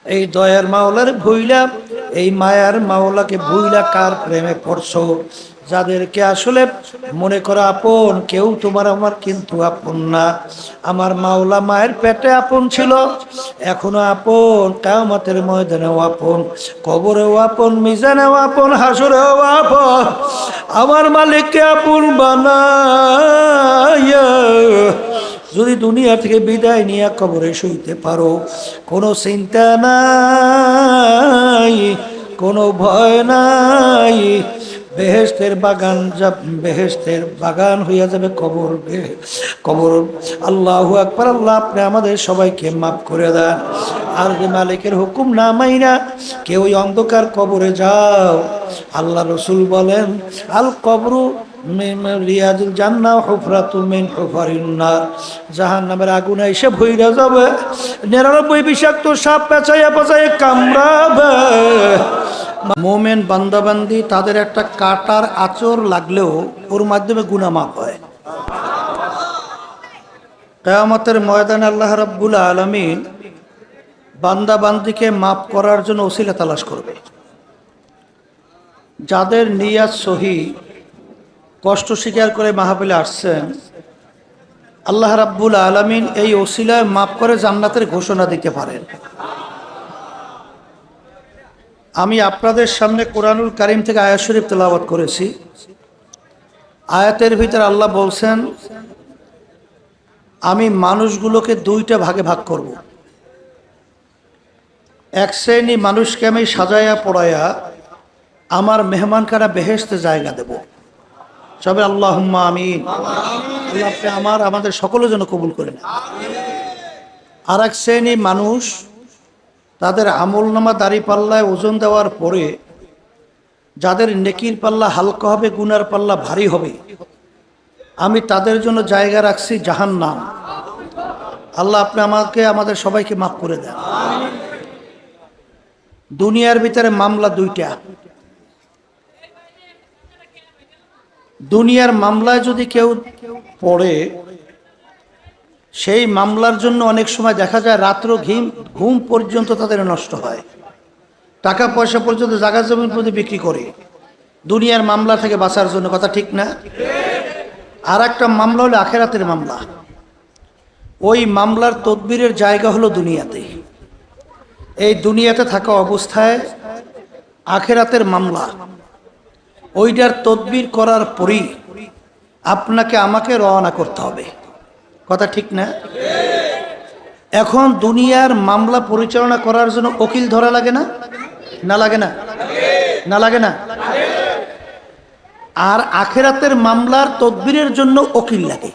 এই দয়ার মাওলার ভুইলা, এই মায়ার মাওলাকে ভুইলা কার প্রেমে পড়ছো? যাদেরকে আসলে মনে করো আপন, কেউ তোমার আমার কিন্তু আপন না। আমার মাওলা মায়ের পেটে আপন ছিল, এখনো আপন, কিয়ামতের ময়দানেও আপন, কবরেও আপন, মিজানেও আপন, হাসরেও আপন। আমার মালিককে আপন বানায়া যদি দুনিয়া থেকে বিদায় নিয়ে কবরে শুইতে পারো, কোনো চিন্তা নাই, কোনো ভয় নাই। বেহেশতের বাগান, বেহেশতের বাগান হইয়া যাবে কবর, কবর। আল্লাহু আকবার। আল্লাহ আপনি আমাদের সবাইকে মাফ করে দেন। আর যে মালিকের হুকুম না মাইনা কেউ ওই অন্ধকার কবরে যাও, আল্লাহ রসুল বলেন আল কবরু রিয়াজুল জান্নাহ হুফরাতুম মিন হুফারিন নার। জাহান্নামের আগুন এসে ভইরা যাবে, 99 বিষাক্ত সাপ পেঁচাইয়া পেঁচাইয়া কামড়াবে। মোমেন বান্দাবান্দি তাদের একটা কাটার আঁচড় লাগলেও ওর মাধ্যমে গুনাহ মাফ হয়। কিয়ামতের ময়দানে আল্লাহ রাব্বুল আলামিন বান্দাবান্দিকে মাফ করার জন্য ওসিলা তালাশ করবে। যাদের নিয়াত সহি, কষ্ট স্বীকার করে মাহফিলে আসছেন, আল্লাহ রাব্বুল আলামিন এই ওসিলায় মাফ করে জান্নাতের ঘোষণা দিতে পারেন। আমি আপনাদের সামনে কোরআনুল কারীম থেকে আয়াত শরীফ তেলাওয়াত করেছি। আয়াতের ভিতরে আল্লাহ বলছেন, আমি মানুষগুলোকে দুইটা ভাগে ভাগ করব। এক শ্রেণী মানুষকে আমি সাজাইয়া পড়াইয়া আমার মেহমানখানা বেহেশতে জায়গা দেব। সবে আল্লাহুম্মা আমিন। আল্লাহ আপনি আমাদের সকলের জন্য কবুল করেন। আর এক শ্রেণী মানুষ, তাদের আমলনামা দাড়ি পাল্লায় ওজন দেওয়ার পরে যাদের নেকির পাল্লা হালকা হবে, গুনার পাল্লা ভারী হবে, আমি তাদের জন্য জায়গা রাখছি জাহান্নাম। আল্লাহ আপনি আমাদের সবাইকে মাফ করে দেন। দুনিয়ার ভিতরে মামলা দুইটা। দুনিয়ার মামলায় যদি কেউ পড়ে, সেই মামলার জন্য অনেক সময় দেখা যায় রাত্র ঘুম পর্যন্ত তাদের নষ্ট হয়, টাকা পয়সা পর্যন্ত জায়গা জমির প্রতি বিক্রি করে দুনিয়ার মামলা থেকে বাঁচার জন্য। কথা ঠিক না? আর একটা মামলা হলো আখেরাতের মামলা। ওই মামলার তদবিরের জায়গা হলো দুনিয়াতে। এই দুনিয়াতে থাকা অবস্থায় আখেরাতের মামলা, ওইটার তদবির করার পরই আপনাকে আমাকে রওনা করতে হবে। কথা ঠিক না? এখন দুনিয়ার মামলা পরিচালনা করার জন্য উকিল ধরা লাগে না? না লাগে না? না লাগে না? আর আখেরাতের মামলার তদবিরের জন্য উকিল লাগে।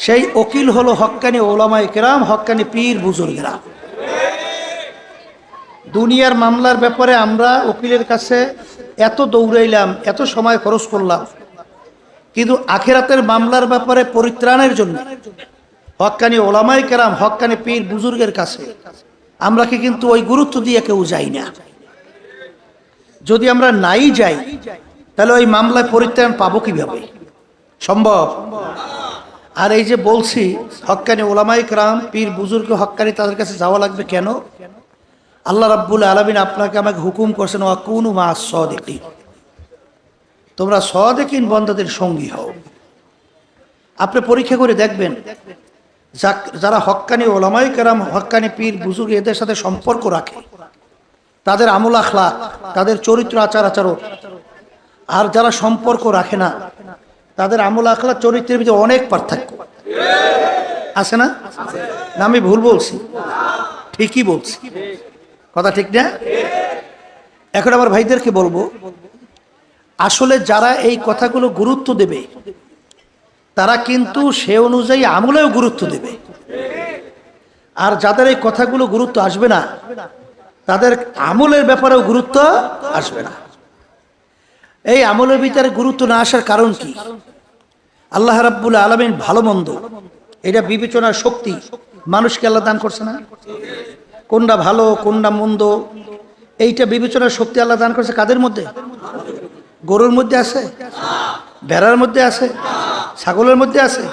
সেই উকিল হলো হক্কানি ওলামায়ে কেরাম, হক্কানি পীর বুজুর্গেরা। দুনিয়ার মামলার ব্যাপারে আমরা উকিলের কাছে এত দৌড়াইলাম, এত সময় খরচ করলাম, কিন্তু আখেরাতের মামলার ব্যাপারে পরিত্রাণের জন্য হক্কানি ওলামায়ে কেরাম, হক্কানি পীর বুজুর্গের কাছে আমরা কি কিন্তু ওই গুরুত্ব দিয়ে কেউ যাই না। যদি আমরা নাই যাই, তাহলে ওই মামলায় পরিত্রাণ পাবো কিভাবে? সম্ভব? আর এই যে বলছি হক্কানি ওলামায়ে কেরাম, পীর বুজুর্গ, হক্কানি, তাদের কাছে যাওয়া লাগবে কেন? আল্লাহ রাব্বুল আলামিন আপনাকে আমাকে হুকুম করছেন, ওয়াকুনু মা'আস সাদিকিন, তোমরা সাদিকিন বান্দাদের সঙ্গী হও। আপনি পরীক্ষা করে দেখবেন, যারা হক্কানি ওলামায়ে কেরাম, হক্কানি পীর বুজুর্গ এদের সাথে সম্পর্ক রাখে, তাদের আমল আখলাক, তাদের চরিত্র আচার আচরণ, আর যারা সম্পর্ক রাখে না, তাদের আমল আখলাক চরিত্রের ভিতরে অনেক পার্থক্য আছে না? না আমি ভুল বলছি? ঠিকই বলছি। কথা ঠিক না? এখন আমার ভাইদেরকে বলবো, আসলে যারা এই কথাগুলো গুরুত্ব দেবে, তারা কিন্তু সে অনুযায়ী আমলেও গুরুত্ব দেবে। আর যাদের এই কথাগুলো গুরুত্ব আসবে না, তাদের আমলের ব্যাপারেও গুরুত্ব আসবে না। এই আমলের ভিতরে গুরুত্ব না আসার কারণ কি? আল্লাহ রাব্বুল আলামিন ভালো মন্দ এটা বিবেচনার শক্তি মানুষকে আল্লাহ দান করছে না? কোনটা ভালো কোনটা মন্দ এইটা বিবেচনার শক্তি আল্লাহ দান করছে কাদের মধ্যে? গরুর মধ্যে আছে? ভেড়ার মধ্যে আছে? ছাগলের মধ্যে আছে?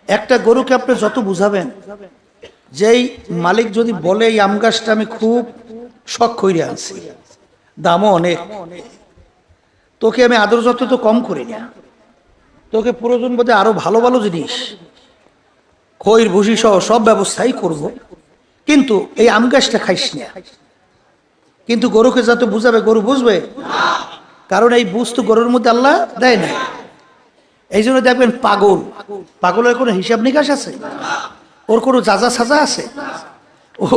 একটা গরুকে আপনি যত বুঝাবেন যেই মালিক যদি বলে এই আম গাছটা আমি খুব শখ করে আনছি, দামও অনেক, তোকে আমি আদর যত্ন তো কম করি না, তোকে প্রয়োজন বোধে আরো ভালো ভালো জিনিস খৈর ভুসি সহ সব ব্যবস্থাই করব, কিন্তু এই আম গাছটা খাইস না। কিন্তু গরুকে যত বুঝাবে গরু বুঝবে, কারণ এই বুঝ তো গরুর মধ্যে আল্লাহ দেয় না। এই জন্য দেখবেন পাগলের কোনো হিসাব নিকাশ আছে? ওর কোনো যাজা সাজা আছে?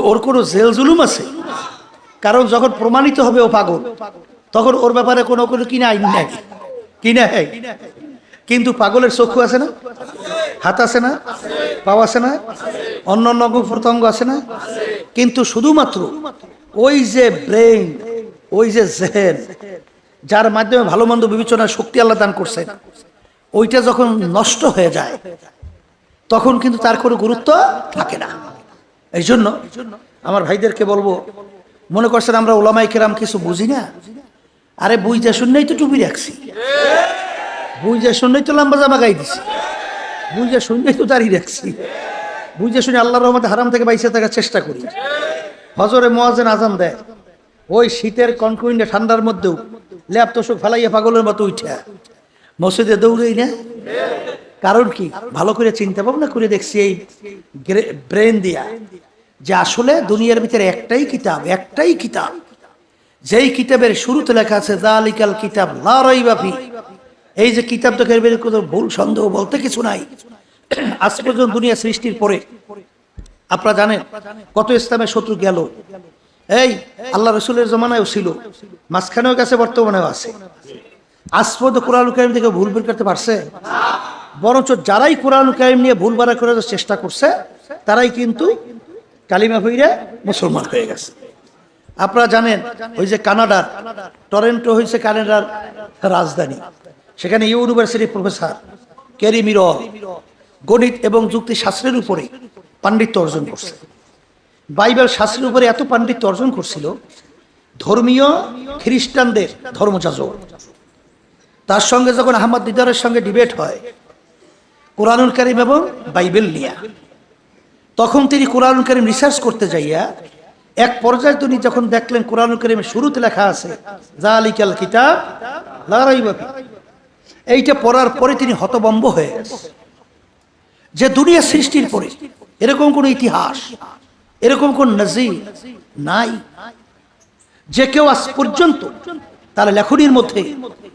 ওর কোনো জেল জুলুম আছে? কারণ যখন প্রমাণিত হবে ও পাগল, তখন ওর ব্যাপারে কোনো কোনো কিনা আইন নাই, কিনা হয়। কিন্তু পাগলের চক্ষু আছে না, হাত আছে না, পাও আছে না, অন্য অন্য অঙ্গ প্রত্যঙ্গ আছে না, কিন্তু শুধুমাত্র ওই যে ব্রেইন, ওই যে জেহেন, যার মাধ্যমে ভালো মন্দ বিবেচনার শক্তি আল্লাহ দান করছেন, ওইটা যখন নষ্ট হয়ে যায় তখন কিন্তু তার কোনো গুরুত্ব থাকে না। এই জন্য আমার ভাইদেরকে বলবো, মনে করছেন আমরা ওলামায়ে কেরাম কিছু বুঝি না? আরে বুঝতে শুনলেই তো টুপি রাখছি, বুঝতে শুনলেই তো লম্বা জামা গাই দিছি, বুঝতে শুনলেই তো দাঁড়িয়ে রাখছি, বুঝতে শুনে আল্লাহর রহমতে হারাম থেকে বাইসে থাকার চেষ্টা করি। হজরে মুয়াজ্জিন আজান দেয়, ওই শীতের কনকনে ঠান্ডার মধ্যেও ল্যাপ তোষক ফেলাইয়া পাগলের মতো উঠা মসজিদে দৌড়েই না। কারণ কি? ভালো করে চিন্তা ভাবনা করে দেখছি এই ব্রেন দিয়া, যে আসলে দুনিয়ার ভিতরে একটাই কিতাব, যেই কিতাবের শুরুতে লেখা আছে যালিকাল কিতাব লা রাইবা ফি। এই যে কিতাব তো এর কোনো ভুল সন্দেহ বলতে কিছু নাই। আজ পর্যন্ত দুনিয়া সৃষ্টির পরে আপনারা জানেন কত ইসলামের শত্রু গেল, এই আল্লাহ রসুলের জমানায়ও ছিল, মাঝখানেও গেছে, বর্তমানেও আছে। আজ পর্যন্ত কোরআনুল কারীম থেকে ভুল বের করতে পারছে? বরঞ্চ যারাই কোরআনুল কারীম নিয়ে ভুল বাড়া করার চেষ্টা করছে তারাই কিন্তু কালিমা হইরে মুসলমান হয়ে গেছে। আপনারা জানেন ওই যে কানাডার টরেন্টো হয়েছে কানাডার রাজধানী, সেখানে ইউনিভার্সিটির প্রফেসর ক্যারি মিরর গণিত এবং যুক্তি শাস্ত্রের উপরে পাণ্ডিত্য অর্জন করছে। বাইবেল শাস্ত্রের উপরে এত পাণ্ডিত্য অর্জন করছিল, ধর্মীয় খ্রিস্টানদের ধর্মযাজক তার সঙ্গে যখন আহমদ দিদারের সঙ্গে ডিবেট হয় কোরআনুল কারীম এবং বাইবেল নিয়ে, তখন তিনি কোরআনুল কারীম রিসার্চ করতে যাইয়া এক পর্যায়ে তিনি যখন দেখলেন কোরআনুল কারীমের শুরুতে লেখা আছে যালিকাল কিতাব লা রাইবা ফি, এইটা পড়ার পরে তিনি হতভম্ব হয়ে গেছেন যে দুনিয়া সৃষ্টির পরে এরকম কোন ইতিহাস, এরকম কোন নজির নাই যে কেউ আজ পর্যন্ত তার লেখনীর মধ্যে,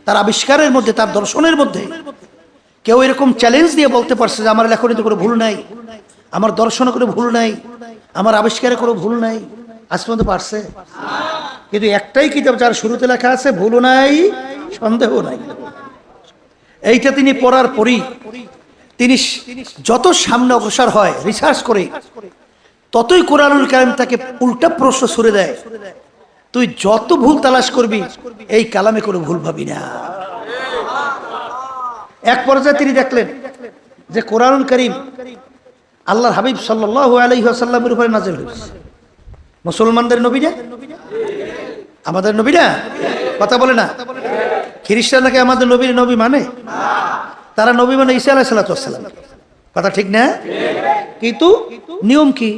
তার আবিষ্কারের মধ্যে, তার দর্শনের মধ্যে কেউ এরকম চ্যালেঞ্জ দিয়ে বলতে পারছে যে আমার লেখনীতে কোনো ভুল নাই, আমার দর্শনে কোনো ভুল নাই, আমার আবিষ্কারে কোনো ভুল নাই। আজ পর্যন্ত পারছে? কিন্তু একটাই কিতাব যার শুরুতে লেখা আছে ভুলও নাই, সন্দেহ নাই। এইটা তিনি পড়ার পরই তিনি যত সামনে অগ্রসর হয় রিসার্চ করে, ততই কোরআনুল কারীম তাকে উল্টা প্রশ্ন ছুড়ে দেয়, তুই যত ভুল তালাশ করবি এই কালামে কোনো ভুল ভাবি না। এক পর্যায়ে তিনি দেখলেন যে কোরআনুল কারীম আল্লাহর হাবিব সাল্লাল্লাহু আলাইহি ওয়াসাল্লামের উপরে নাযিল হয়েছে। মুসলমানদের নবী না, আমাদের নবী না, কথা বলে না। খ্রিস্টানরা কি আমাদের নবীর নবী মানে? তারা নবী মানে ঈসা আলাইহিস সালাম, কথা ঠিক না? কিন্তু নিয়ম কি?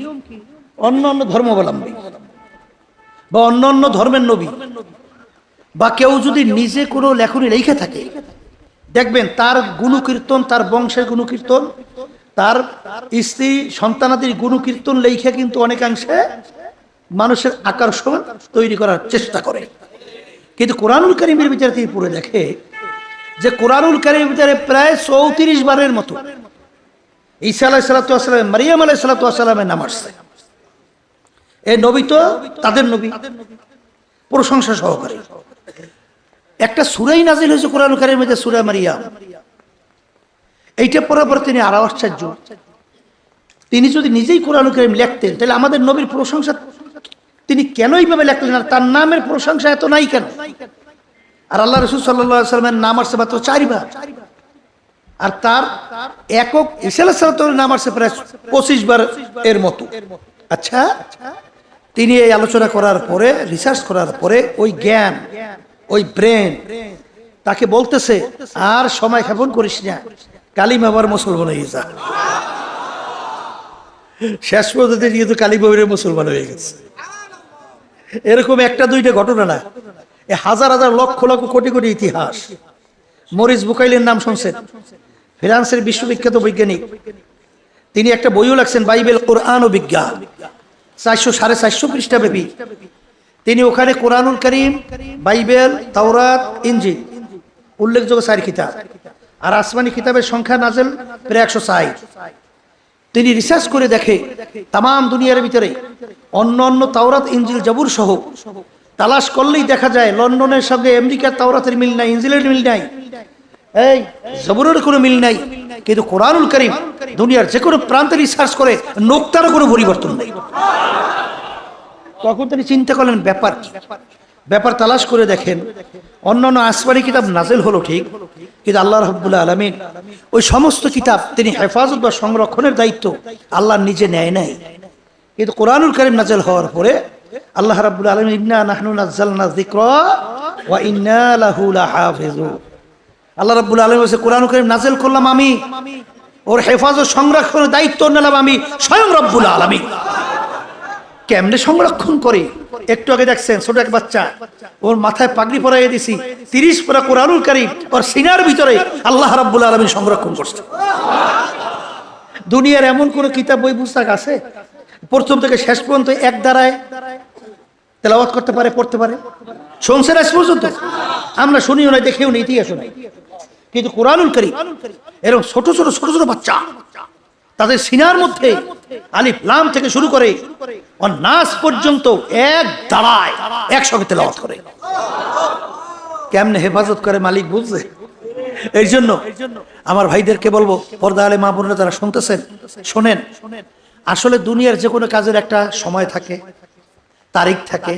অন্য অন্য ধর্মাবলম্বী বা অন্য অন্য ধর্মের নবী বা কেউ যদি নিজে কোনো লেখনী লিখে থাকে, দেখবেন তার গুণকীর্তন, তার বংশের গুণকীর্তন, তার স্ত্রী সন্তানাদির গুণকীর্তন লেখে কিন্তু অনেকাংশে মানুষের আকর্ষণ তৈরি করার চেষ্টা করে। কিন্তু কোরআনুল কারীমের ভিতরে তিনি পড়ে দেখে যে কোরআনুল কারীমের ভিতরে প্রায় 34 বারের মতো ঈসা আলাইহিস সালাম, মারিয়াম আলাইহিস সালামের নাম আসছে। এই নবী তো তাদের নবী, প্রশংসা সহকারে। একটা সূরাই নাজিল হয়েছে কোরআনুল কারীমের মধ্যে, সূরা মারিয়াম। এইটা পড়ার পর তিনি আরো আশ্চর্য, তিনি যদি নিজেই কোরআনুল কারীম লিখতেন তাহলে আমাদের নবীর প্রশংসা তিনি কেন এইভাবে লেখলেন, আর তার নামের প্রশংসা এত নাই কেন? আর আল্লাহ রাসূল সাল্লাল্লাহু আলাইহি ওয়াসাল্লামের নাম আসছে মাত্র 4 বার, আর তার একক ঈসা আলাইহিস সালামের নাম আসছে প্রায় 25 বার এর মতো। আচ্ছা, তিনি এই আলোচনা করার পরে, রিসার্চ করার পরে ওই জ্ঞান, ওই ব্রেন তাকে বলতেছে আর সময় ক্ষেপণ করিস না, কালিমা আবার মুসলমান হয়ে যা। শেষ পর্যন্ত যেহেতু কালীবাড়ির মুসলমান হয়ে গেছে। এরকম একটা দুইটা ঘটনা না, এ হাজার হাজার লক্ষ লক্ষ কোটি কোটি ইতিহাস। মরিস বুকাইলের নাম শুনছেন? ফ্রান্সের বিশ্ববিখ্যাত বৈজ্ঞানিক। তিনি একটা বইও লাগছেন, বাইবেল কোরআন ও বিজ্ঞান, 400-450 পৃষ্ঠা ব্যাপী। তিনি ওখানে কোরআনুল কারীম, বাইবেল, তাওরাত, ইনজিল উল্লেখযোগ্য 4 কিতাব, আর আসমানি কিতাবের সংখ্যা নাজেল প্রায় 160। তিনি রিসার্চ করে দেখে তাম দুনিয়ার ভিতরে অন্য অন্য তাওরাত, ইনজিল, জাবুর সহ তালাশ করলেই দেখা যায় লন্ডনের সঙ্গে আমেরিকার তাওরাতের মিল নাই, ইনজিলের মিল নাই, এই জাবুরের কোনো মিল নাই। কিন্তু কোরআনুল কারীম দুনিয়ার যে কোনো প্রান্তে রিসার্চ করে নোক্তারও কোনো পরিবর্তন নেই। তখন তিনি চিন্তা করলেন ব্যাপার কি? ব্যাপার তালাশ করে দেখেন অন্যান্য আসমানি কিতাব নাজেল হলো ঠিক, কিন্তু আল্লাহ রাব্বুল আলামিন ওই সমস্ত কিতাব তিনি হেফাজত বা সংরক্ষণের দায়িত্ব আল্লাহ নিজে নেয় নাই। কিন্তু কোরআনুল কারীম নাজেল হওয়ার পরে আল্লাহ রাব্বুল আলামিন ইন্না নাহনু নাযালনা যিকরা ওয়া ইন্না লাহু লাহাফিজুন, আল্লাহ রাব্বুল আলামিন বলেছে কোরআনুল কারীম নাজেল করলাম আমি, ওর হেফাজত সংরক্ষণের দায়িত্ব নিলাম আমি স্বয়ং রব্বুল আলামিন। কেমনে সংরক্ষণ করে? একটু আগে দেখছেন ছোট এক বাচ্চা, ওর মাথায় পাগড়ি পরাইয়ে দিছি, 30 পারা কোরআনুল কারীম ওর সিনার ভিতরে আল্লাহ রাব্বুল আলামিন সংরক্ষণ করছে। দুনিয়ার এমন কোন কিতাব বই পুস্তক আছে প্রথম থেকে শেষ পর্যন্ত এক দ্বারায় তেলাওয়াত করতে পারে, পড়তে পারে? শুনছেন আজ পর্যন্ত? আমরা শুনিও নাই, দেখেও নাই, ইতিহাসও নাই। কিন্তু কোরআনুল কারীম এরকম ছোট ছোট ছোট ছোট বাচ্চা তাদের সিনার মধ্যে আলিফ লাম থেকে শুরু করে নাস পর্যন্ত এক দাঁড়ায় একসঙ্গে তেলাওয়াত করে। কেমনে হেফাজত করে মালিক বুঝছে। এই জন্য আমার ভাইদেরকে বলবো, পর্দা আলে মা বোনেরা যারা শুনতেছেন শোনেন, আসলে দুনিয়ার যে কোনো কাজের একটা সময় থাকে, তারিখ থাকে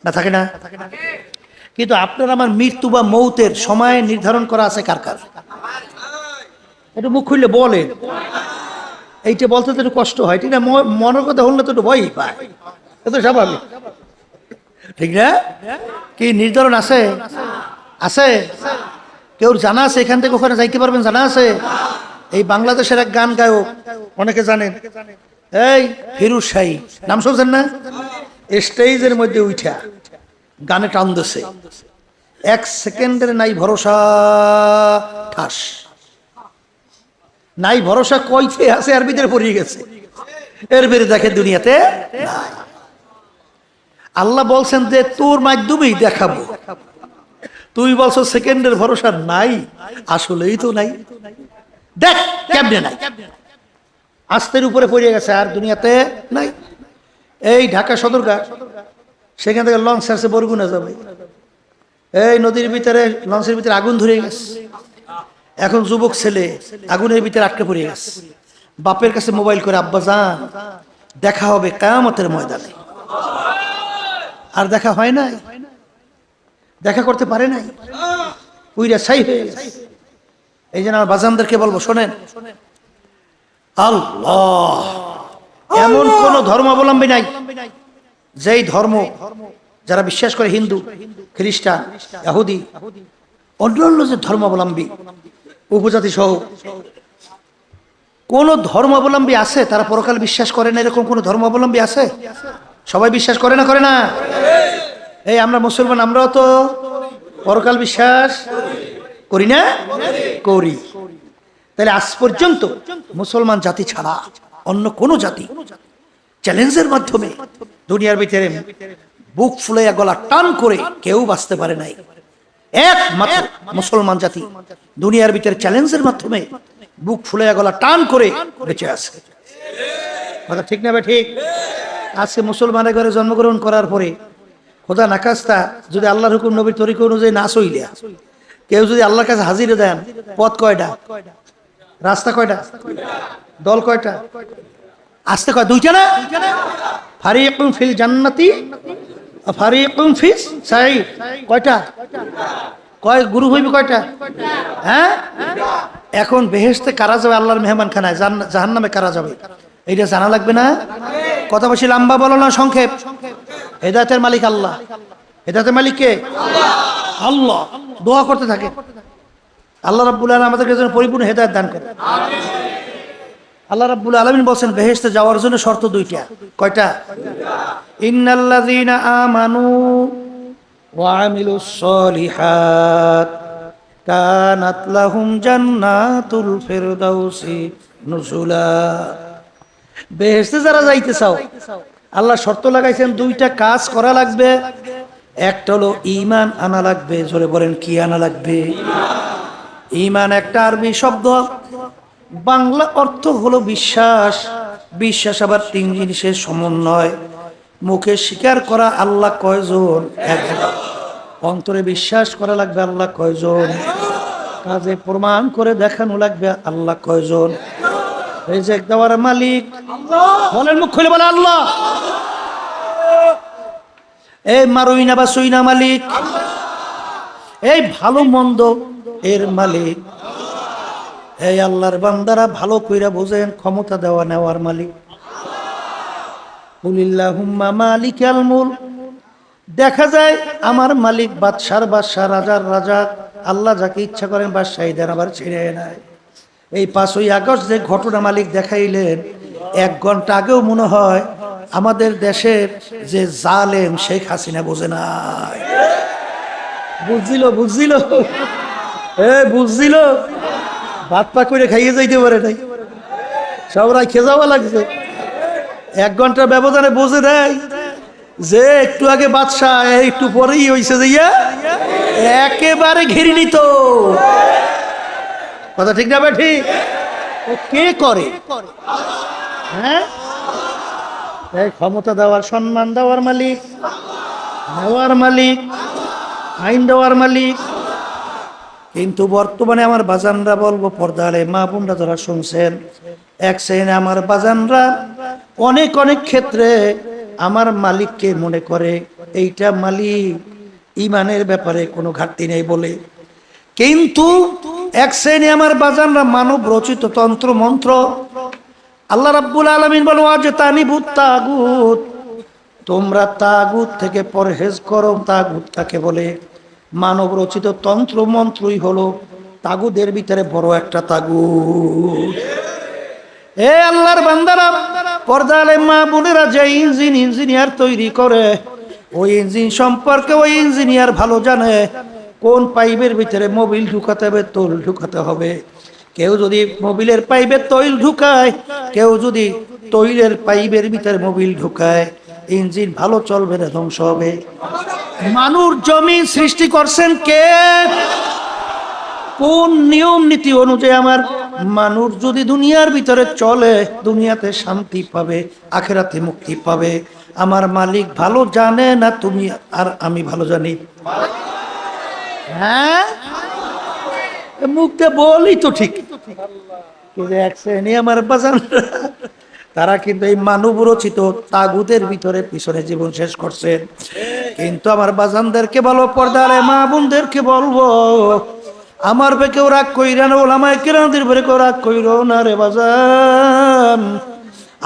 না, থাকে না? কিন্তু আপনার আমার মৃত্যু বা মৌতের সময় নির্ধারণ করা আছে কার কার? একটু মুখ খুললে বলেন। এইটা বলতে তো একটু কষ্ট হয়, ঠিক না? মনের কথা হলে তো একটু ভয়ই পায়, এত স্বাভাবিক, ঠিক না? কি নির্ধারণ আছে? আছে? কেউ জানা আছে এখান থেকে ওখানে যাইতে পারবেন? জানা আছে? এই বাংলাদেশের এক গান গায়ক, অনেকে জানেন, এই ফিরোজ শাহী, নাম শুনছেন না? স্টেজের মধ্যে উঠা গানে টান দিছে, 1 সেকেন্ডের নাই ভরসা, ঠাস নাই ভরসা, কইতে আছে আর ভিতরে পড়িয়ে গেছে। এর বেড়ে দেখে দুনিয়াতে নাই। আল্লাহ বলছেন যে তোর মাধ্যমেই দেখাবো, তুই বলছো সেকেন্ডের ভরসা নাই, আসলেই তো নাই। দেখ কেমনে নাই, আস্তের উপরে পড়িয়ে গেছে আর দুনিয়াতে নাই। এই ঢাকা সদরঘাট, সেখান থেকে লঞ্চ ছাড়ছে বরগুনা যাবে, এই নদীর ভিতরে লঞ্চের ভিতরে আগুন ধরে গেছে। এখন যুবক ছেলে আগুনের ভিতরে আটকে পড়ে গেছে, বাপের কাছে মোবাইল করে, আব্বা জান দেখা হবে কিয়ামতের ময়দানে। আর দেখা হয় নাই, দেখা করতে পারে নাই, পুইরা ছাই হয়ে গেছে। এই জন্য আমার বাজানদেরকে বলবো, শোনেন, আল্লাহ এমন কোন ধর্মাবলম্বী নাই যেই ধর্ম যারা বিশ্বাস করে, হিন্দু, খ্রিস্টান, ইহুদি, অন্যান্য যে ধর্মাবলম্বী, উপজাতি সহ কোন ধর্মাবলম্বী আছে তারা পরকাল বিশ্বাস করে না? এরকম কোন ধর্মাবলম্বী আছে? সবাই বিশ্বাস করে না? করে না? এই আমরা মুসলমান, আমরাও তো পরকাল বিশ্বাস করি না? করি। তাহলে আজ পর্যন্ত মুসলমান জাতি ছাড়া অন্য কোন জাতি চ্যালেঞ্জের মাধ্যমে দুনিয়ার ভিতরে বুক ফুলাইয়া গলা টান করে কেউ বাঁচতে পারে নাই। একমাত্র মুসলমান জাতি দুনিয়ার ভিতরে চ্যালেঞ্জের মাধ্যমে বুক ফুলাইয়া গলা টান করে বেঁচে আছে। কথা ঠিক না? ঠিক। আজকে মুসলমানের ঘরে জন্মগ্রহণ করার পরে খোদা নাকাস্তা যদি আল্লাহর হুকুম নবীর তরিকা অনুযায়ী না চইলে কেউ যদি আল্লাহর কাছে হাজিরে দেন, পথ কয়টা? রাস্তা কয়টা? দল কয়টা? আসতে কয়? 2টা না? ফারিকুম ফিল জান্নাতি ফারিকুম ফিস সাঈদ। কয়টা? কয় গুরু হইবে কয়টা? হ্যাঁ, এখন বেহেশতে কারা যাবে? আল্লাহর মেহমান খানায়। জাহান্নামে কারা যাবে? এইটা জানা লাগবে না? কথা বেশি লম্বা বলো না, সংক্ষেপ। হেদায়েতের মালিক আল্লাহ। হেদায়েতের মালিক কে? আল্লাহ। দোয়া করতে থাকে আল্লাহ রাব্বুল আলামিন আমাদেরকে যেন পরিপূর্ণ হেদায়েত দান করে। আল্লাহ রাব্বুল আলামিন বলেন বেহেশতে যাওয়ার জন্য শর্ত দুইটা। কয়টা? ইন্নাল্লাযীনা আমানু ওয়া আমিলুস সলিহাত কানাত লাহুম জান্নাতুল ফিরদাউসি নুজুলা। বেহেশতে যারা যাইতে চাও, আল্লাহ শর্ত লাগাইছেন দুইটা কাজ করা লাগবে। একটা হলো ঈমান আনা লাগবে। জোরে বলেন কি আনা লাগবে? ঈমান একটা আরবি শব্দ, বাংলা অর্থ হলো বিশ্বাস। বিশ্বাস আবার তিন জিনিসের সমন্বয়। মুখে স্বীকার করা আল্লাহ কয়জন? একজন। অন্তরে বিশ্বাস করা লাগবে আল্লাহ কয়জন? কাজে প্রমাণ করে দেখানো লাগবে আল্লাহ কয়জন? রিজিক দেওয়ার মালিক বলেন, মুখ খুলে বলে আল্লাহ। এই মারুই না বাসুই না মালিক, এই ভালো মন্দ এর মালিক। এই আল্লাহর বান্দারা ভালো কইরা বোঝেন, ক্ষমতা দেওয়া নেওয়ার মালিক। কুলিল্লাহুম্মা মালিকাল মুলক। দেখা যায় আমার মালিক বাদশার বাদশা, রাজার রাজা। আল্লাহ যাকে ইচ্ছা করেন বাদশাহী দেন, আবার ছেড়ে নেয়। এই 5ই আগস্ট যে ঘটনা মালিক দেখাইলেন, 1 ঘন্টা আগেও মনে হয় আমাদের দেশের যে জালেম শেখ হাসিনা বোঝে নাই। বুঝছিল বুঝছিল, ভাত পা করে খাইয়ে যাইতে পারে নাই, সবাই খেয়ে যাওয়া লাগছে। 1 ঘন্টার ব্যবধানে বোঝে দেয় যে একটু আগে বাদশাহ, একটু পরেই হয়েছে যাইয়া একেবারে ঘিরে নিত। কথা ঠিক না ভাই? ঠিক। ও কে করে? হ্যাঁ, এই ক্ষমতা দেওয়ার, সম্মান দেওয়ার মালিক, নেওয়ার মালিক, আইন দেওয়ার মালিক। কিন্তু বর্তমানে আমার বাজানরা বলবো, পর্দারে মা বোনরা যারা শুনছেন, এক শ্রেণী আমার বাজানরা অনেক অনেক ক্ষেত্রে আমার মালিককে মনে করে এইটা মালিক, ইমানের ব্যাপারে কোনো ঘাটতি নেই বলে। কিন্তু এক শ্রেণী আমার বাজানরা মানব রচিত তন্ত্র মন্ত্র, আল্লাহ রাব্বুল আলামিন বলো আজ তানিবুত তাগুত, তোমরা তাগুত থেকে পরহেজ করো। তাগুত কাকে বলে? মানব রচিত তন্ত্র মন্ত্রই হলো তাগুদের ভিতরে বড় একটা তাগুত। এ আল্লাহর বান্দারা, পর্দালে মা বোনেরা, যে ইঞ্জিনিয়ার তৈরি করে, ওই ইঞ্জিন সম্পর্কে ওই ইঞ্জিনিয়ার ভালো জানে কোন পাইপের ভিতরে মোবিল ঢুকাতে হবে, তৈল ঢুকাতে হবে। কেউ যদি মোবিলের পাইপে তৈল ঢুকায়, কেউ যদি তৈলের পাইপের ভিতরে মোবিল ঢুকায়, ইঞ্জিন ভালো চলবে না, ধ্বংস হবে। মানুষ জমিন সৃষ্টি করছেন কে? কোন নিয়ম নীতি অনুযায়ী আমার মানুষ যদি দুনিয়ার ভিতরে চলে, দুনিয়াতে শান্তি পাবে, আখেরাতে মুক্তি পাবে। আমার মালিক ভালো জানে না তুমি আর আমি ভালো জানি? হ্যাঁ, মুখে বলি তো ঠিক, কিন্তু এক শ্রেণী আমার বাজানরা, তারা কিন্তু এই মানব রচিত তাগুতের ভিতরে পিছনে জীবন শেষ করছেন। কিন্তু আমার বাজানদেরকে বলবো, পর্দারে মা বোনদেরকে বলবো, আমার পে কেউ রাগ কইরা না, ওলামায়ে কেরামদের পরে কেউ রাগ কইরো না রে বাজান।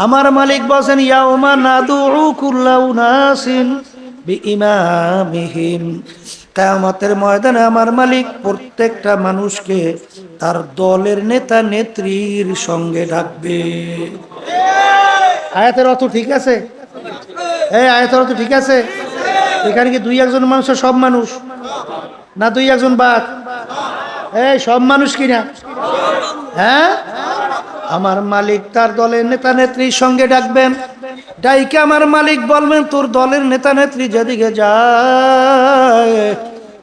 আমার মালিক বলেন, ইয়াউমা নাদউ কুল্লা উনাসিন বিইমামিহিম। কিয়ামতের ময়দানে আমার মালিক প্রত্যেকটা মানুষকে তার দলের নেতা নেত্রীর সঙ্গে ডাকবে। আয়াতের অর্থ ঠিক আছে? এই আয়াতের অর্থ ঠিক আছে? এখানে কি 2-1 মানুষের সব মানুষ না 2-1 বাদ? এই সব মানুষ কিনা? হ্যাঁ, আমার মালিক তার দলের নেতা নেত্রীর সঙ্গে ডাকবেন। ডাইকে আমার মালিক বলবেন, তোর দলের নেতা নেত্রী যেদিকে যায়,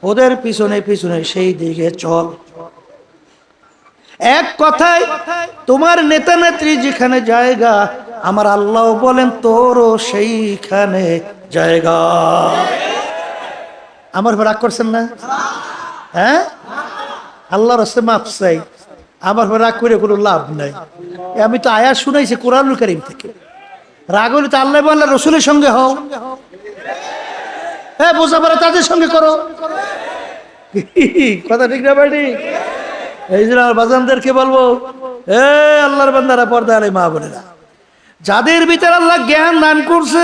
ওদের পিছনে পিছনে সেই দিকে চল। এক কথায় তোমার নেতা নেত্রী যেখানে জায়গা, আমার আল্লাহ বলেন তোরও সেইখানে জায়গা। আমার রাগ করছেন না? হ্যাঁ, আল্লাহর রাস্তায় মাফ চাই, আমার রাগ করে কোনো লাভ নাই। আমি তো আয়াত শুনাইছি কোরআনুল কারীম থেকে। রাগ হলে তো আল্লাহ আল্লাহ রসুলের সঙ্গে হও, হ্যাঁ বোঝাপড়া তাদের সঙ্গে করো। কথা ঠিক না ভাই? এই জন্য আমার বাজানদেরকে বলবো, এ আল্লাহর বান্দারা, পর্দা আলে মা বোনেরা, যাদের ভিতরে আল্লাহ জ্ঞান দান করছে,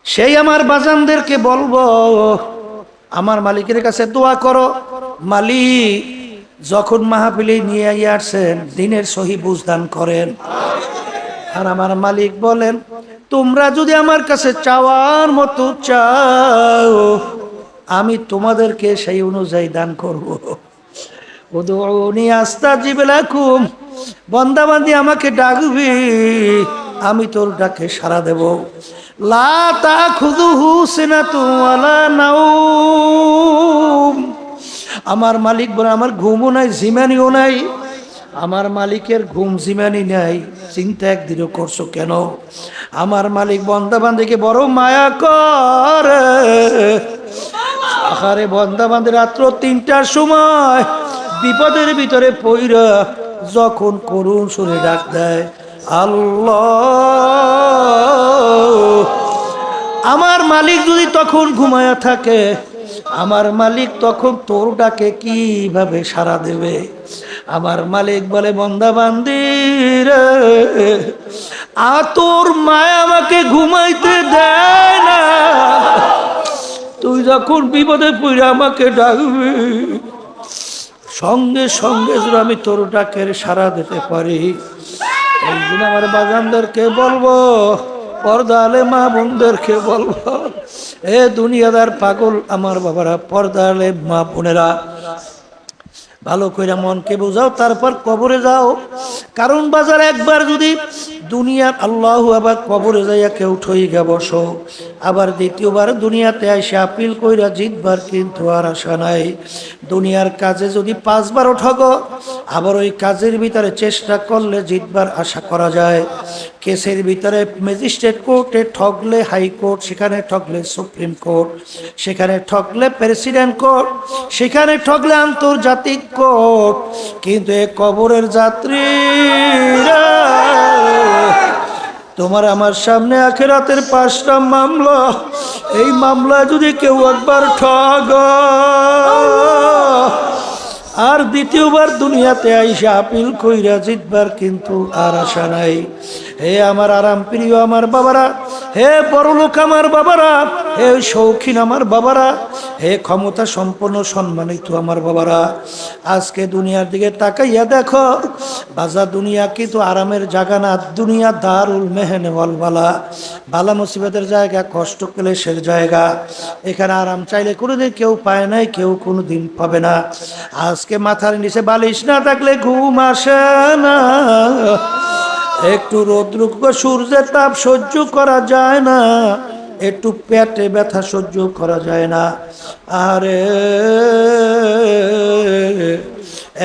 সেই আমার বাজানদেরকে বলবো, আমার মালিকের কাছে দোয়া করো, মালিক যখন মাহফিলে নিয়ে আসছেন দিনের সহি বুঝদান করেন। আর আমার মালিক বলেন, তোমরা যদি আমার কাছে চাওয়ার মতো চাও আমি তোমাদেরকে সেই অনুযায়ী দান করব। উদউনি আস্তাজিব লাকুম, বান্দাবান্দি আমাকে ডাকবি আমি তোর ডাকে সাড়া দেব। লা তাখুযুহু সিনাতুন ওয়ালা নাওম, আমার মালিক বলে আমার ঘুমও নাই জিমানিও নাই। আমার মালিকের ঘুম জিমানি নাই, চিন্তা একদিনও করছো কেন? আমার মালিক বান্দাবান্দিকে বড় মায়া করে। আরে বান্দাবান্দি রাত্র ৩টার সময় বিপদের ভিতরে পইরা যখন করুণ সুরে ডাক দেয় আল্লাহ, আমার মালিক যদি তখন ঘুমায়া থাকে, আমার মালিক তখন তোর ডাকে কিভাবে সাড়া দেবে? আমার মালিক বলে, বান্দা বান্দির তোর মায় আমাকে ঘুমাইতে দেয় না, তুই যখন বিপদে পড়ে আমাকে ডাকবি সঙ্গে সঙ্গে যদি আমি তোর ডাকের সাড়া দিতে পারি, এই দিন আমার বাগানদেরকে বলবো, পর্দা আলে মা বোনদেরকে বলবো, এ দুনিয়াদার পাগল আমার বাবারা, পর্দা আলে মা বোনেরা, ভালো করে মনকে বোঝাও, তারপর কবরে যাও। কারণ বাজার একবার যদি দুনিয়ার আল্লাহ আবার কবরে যাইয়া কেউ ঠইগা বসো, আবার দ্বিতীয়বার দুনিয়াতে এসে আপিল কইরা জিতবার কিন্তু আর আশা নাই। দুনিয়ার কাজে যদি 5বারও ঠগো, আবার ওই কাজের ভিতরে চেষ্টা করলে জিতবার আশা করা যায়। কেসের ভিতরে ম্যাজিস্ট্রেট কোর্টে ঠগলে হাইকোর্ট, সেখানে ঠগলে সুপ্রিম কোর্ট, সেখানে ঠগলে প্রেসিডেন্ট কোর্ট, সেখানে ঠগলে আন্তর্জাতিক কোর্ট। কিন্তু এ কবরের যাত্রীরা, তোমার আমার সামনে আখিরাতের 5টা মামলা, এই মামলা যদি কেউ একবার ঠগ আর দ্বিতীয়বার দুনিয়াতে আইসা আপিল কইরা জিতবার কিন্তু আর আশা নাই। হে আমার আরাম প্রিয় আমার বাবারা, হে বড়লোক আমার বাবারা, হে শৌখিন আমার বাবারা, হে ক্ষমতা সম্পন্ন সম্মানিত আমার বাবারা, আজকে দুনিয়ার দিকে তাকাইয়া দেখো বাজার, দুনিয়া কিন্তু আরামের জায়গা না। দুনিয়া দারুল মেহনে ওয়াল বালা, বালা মুসিবতের জায়গা, কষ্ট ক্লেশের জায়গা। এখানে আরাম চাইলে কোনোদিন কেউ পায় নাই, কেউ কোনোদিন পাবে না। আজকে মাথার নিচে বালিশ না থাকলে ঘুম আসে না, একটু রৌদ্র সূর্যের তাপ সহ্য করা যায় না, একটু পেটে ব্যথা সহ্য করা যায় না, আরে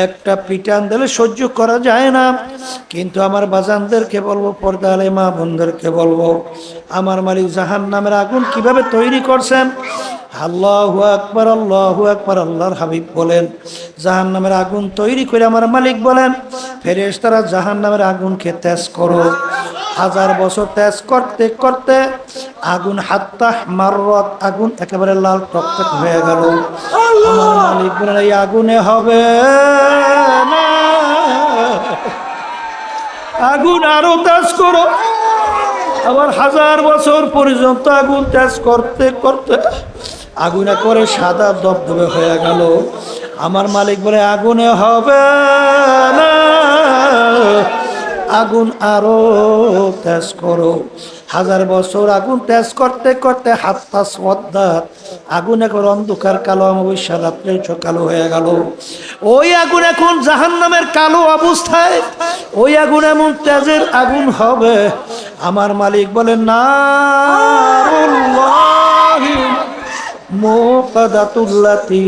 একটা পিটান দিলে সহ্য করা যায় না। কিন্তু আমার বাজানদেরকে বলবো, পর্দা আলে মা বোনদেরকে বলবো, আমার মালিক জাহান্নামের আগুন কিভাবে তৈরি করছেন। আল্লাহু আকবার, আল্লাহু আকবার। আল্লাহর হাবিব বলেন, জাহান্নামের আগুন তৈরি করে আমার মালিক বলেন, ফেরেশতারা জাহান্নামের আগুনকে তেজ করো। 1000 বছর তেজ করতে করতে আগুন হাত্তা মাররাত, আগুন একেবারে লাল টকটক হয়ে গেল। আমার মালিক বলেন, এই আগুনে হবে না, আগুন আরো তেজ করো। আবার 1000 বছর পর্যন্ত আগুন তেজ করতে করতে আগুন করে সাদা দবদবে হয়ে গেল। আমার মালিক বলে, আগুনে হবে না, আগুন আরো তেজ করো। 1000 বছর আগুন তেজ করতে করতে হাত্তা সওয়াদাত, আগুন এখন অন্ধকার কালো, অমাবস্যা রাত্রে কালো হয়ে গেল। ওই আগুন এখন জাহান্নামের কালো অবস্থায়, ওই আগুন এমন তেজের আগুন হবে। আমার মালিক বলেন, নারুল্লাহি মুকাদাতুল্লাতি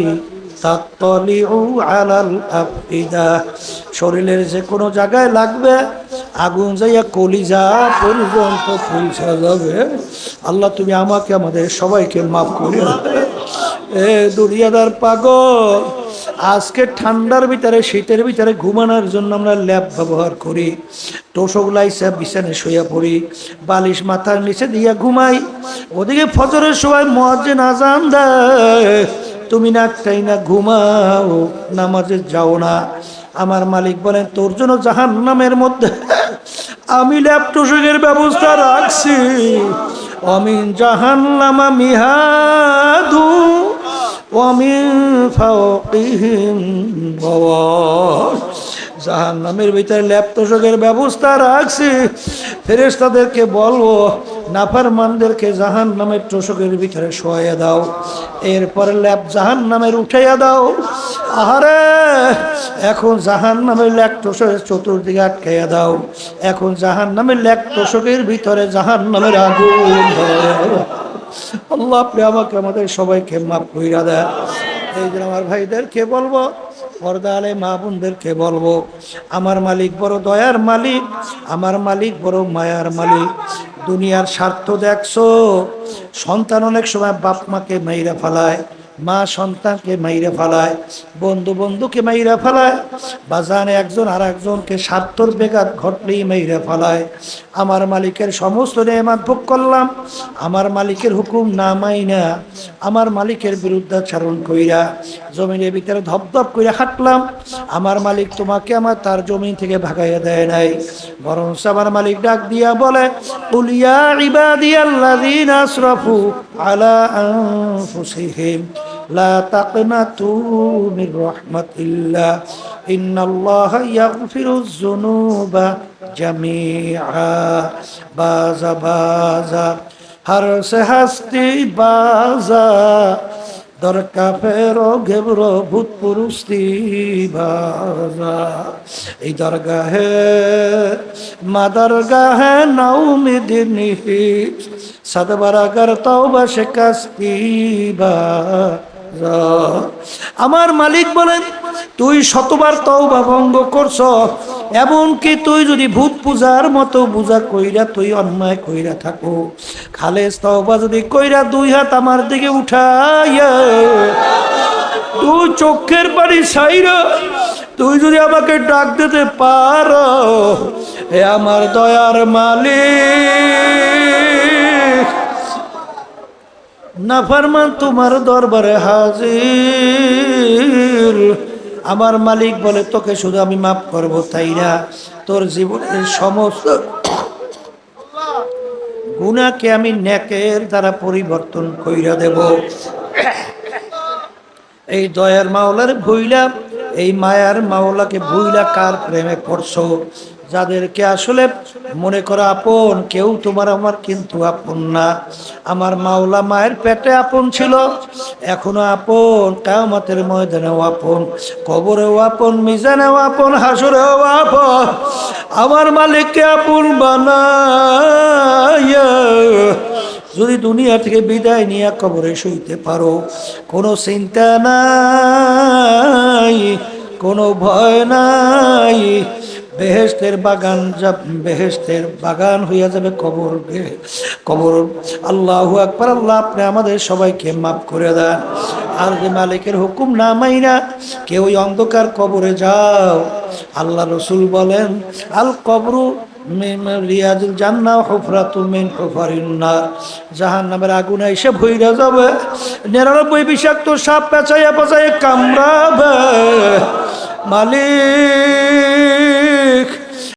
তাত্তালিউ আলাল আফইদা, শরীরের যে কোনো জায়গায় লাগবে আগুন যাইয়া কলিজা পর্যন্ত পৌঁছা যাবে। আল্লাহ তুমি আমাকে আমাদের সবাইকে মাফ করে। এ দুনিয়াদার পাগল, আজকে ঠান্ডার ভিতরে শীতের ভিতরে ঘুমানোর জন্য আমরা ল্যাপ ব্যবহার করি, তোষক লাইসা বিছানায় শুয়ে পড়ি, বালিশ মাথার নিচে দিয়া ঘুমাই। ওদিকে ফজরের সময় মুয়াজ্জিন আযান দেয়, তুমি নাকটাই না ঘুমাও, নামাজে যাও না। আমার মালিক বলেন, তোর জন্য জাহান্নামের মধ্যে আমি ল্যাপ তোষকের ব্যবস্থা রাখছি। অমিন জাহান্নামা মিহাদু ومن فوقهم غواش জাহান্নামের ভিতরে লেপ্তশকের ব্যবস্থা রাখছি। ফেরেশতাদেরকে বলবো নাফরমানদেরকে জাহান্নামের তোষকের ভিতরে শোয়া দাও, এরপরে লেপ জাহান্নামের উঠাইয়া দাও। আহারে এখন জাহান্নামের লেপ তোষকের চতুর্দিকে আটকাইয়া দাও। এখন জাহান্নামের লেপ তোষকের ভিতরে জাহান্নামের আগুন ধরে। আল্লাহ আপনি আমাকে আমাদের সবাইকে মাফ কইরা দেন। এই যে আমার ভাইদেরকে বলবো, পর্দা আলে মা বোনদেরকে বলবো, আমার মালিক বড় দয়ার মালিক, আমার মালিক বড় মায়ার মালিক। দুনিয়ার স্বার্থ দেখছো, সন্তান অনেক সময় বাপ মাকে মাইরা ফেলায়, মা সন্তানকে মাইরা ফেলায়, বন্ধু বন্ধুকে মাইরা ফেলায়, বাজানে একজন আর একজনকে স্বার্থর বেঘাত ঘটলেই মাইরা ফেলায়। আমার মালিকের সমস্ত নেয়ামত ভোগ করলাম, আমার মালিকের হুকুম না মাইনা আমার মালিকের বিরুদ্ধাচরণ কইরা জমিনের ভিতরে ধপধপ কইরা হাঁটলাম। আমার মালিক তোমাকে আমার তার জমিন থেকে ভাগাইয়া দেয় নাই, বরং আমার মালিক ডাক দিয়া বলে, কুল ইয়া ইবাদিয়াল্লাযীনা আসরাফু আলা আনফুসিহিম লা তাকনাতু মির রাহমাতিল্লাহ ইন্নাল্লাহা ইয়াগফিরুয যুনুবা জামিআ। বাজা বাজা हर से हस्ती बाजा दरका फेरो घेबरो भूत पुरुषती बाजा। এই দরগাহে মা দরগাহে নাউমিদিনী সদবরাগর তওবা শিকাস্তি বাজা। আমার মালিক বলেন, তুই শতবার তওবা ভঙ্গ করছ, এমনকি তুই যদি ভূত পূজার মতো পূজা কইরা তুই অন্যায় কইরা থাকো, খালেস তওবা যদি কইরা দুই হাত আমার দিকে উঠাইয়া তুই চোখের পানি ছাইরা তুই যদি আমাকে ডাক দিতে পারো, হে আমার দয়ার মালিক, নাফরমান তোমার দরবারে হাজির। আমার মালিক বলে, তোকে শুধু আমি মাফ করবো তাই না, তোর জীবনের সমস্ত গুনাহকে আমি নেকের দ্বারা পরিবর্তন কইরা দেব। এই দয়ার মাওলার ভুইলা, এই মায়ার মাওলাকে ভুইলা কার প্রেমে পড়ছো? যাদেরকে আসলে মনে করো আপন, কেউ তোমার আমার কিন্তু আপন না। আমার মাওলা মায়ের পেটে আপন ছিল, এখনো আপন, কিয়ামতের ময়দানেও আপন, কবরেও আপন, মিজানেও আপন, হাসরেও আপন। আমার মালিককে আপন বানায়া যদি দুনিয়া থেকে বিদায় নিয়ে কবরে শুইতে পারো, কোনো চিন্তা নাই, কোনো ভয় নাই, বেহেশতের বাগান বেহেশতের বাগান হইয়া যাবে কবর। কবর আল্লাহু আকবার। আল্লাহ আপনি আমাদের সবাইকে মাফ করে দেন। আর যে মালিকের হুকুম না মাইনা কেউ অন্ধকার কবরে যাও, আল্লাহ রসুল বলেন, আল কবরু রিয়াজুল জান্নাহ হুফরাতুম মিন হুফারিন নার। জাহান্নামের আগুনে এসে ভইরা যাবে, 99 বিষাক্ত সাপ পেঁচাইয়া পেঁচাইয়া কামড়াবে। মালিক